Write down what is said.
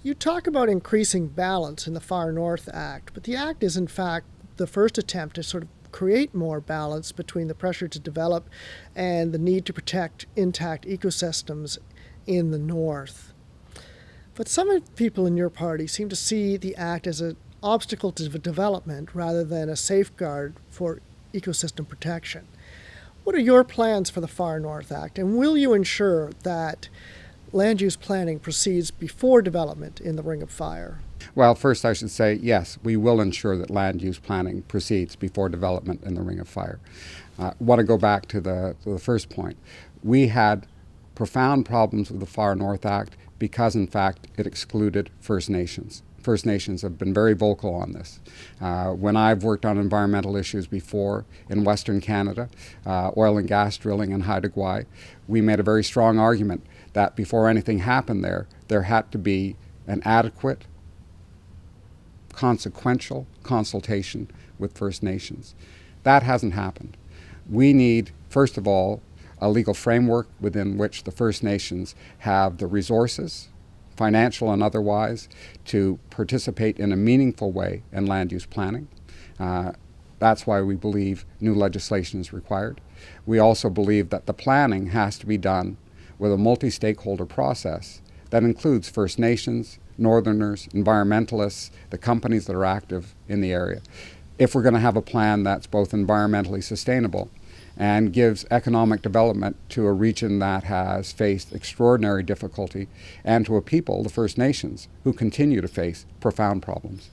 You talk about increasing balance in the Far North Act, but the Act is in fact the first attempt to sort of create more balance between the pressure to develop and the need to protect intact ecosystems in the North. But some people in your party seem to see the Act as an obstacle to development rather than a safeguard for ecosystem protection. What are your plans for the Far North Act, and will you ensure that land use planning proceeds before development in the Ring of Fire? Well, first I should say, yes, we will ensure that land use planning proceeds before development in the Ring of Fire. I want to go back to the first point. We had profound problems with the Far North Act because, in fact, it excluded First Nations. First Nations have been very vocal on this. When I've worked on environmental issues before in Western Canada, oil and gas drilling in Haida Gwaii, we made a very strong argument that before anything happened there had to be an adequate, consequential consultation with First Nations. That hasn't happened. We need, first of all, a legal framework within which the First Nations have the resources, financial and otherwise, to participate in a meaningful way in land use planning. That's why we believe new legislation is required. We also believe that the planning has to be done with a multi-stakeholder process that includes First Nations, Northerners, environmentalists, the companies that are active in the area. If we're going to have a plan that's both environmentally sustainable and gives economic development to a region that has faced extraordinary difficulty, and to a people, the First Nations, who continue to face profound problems.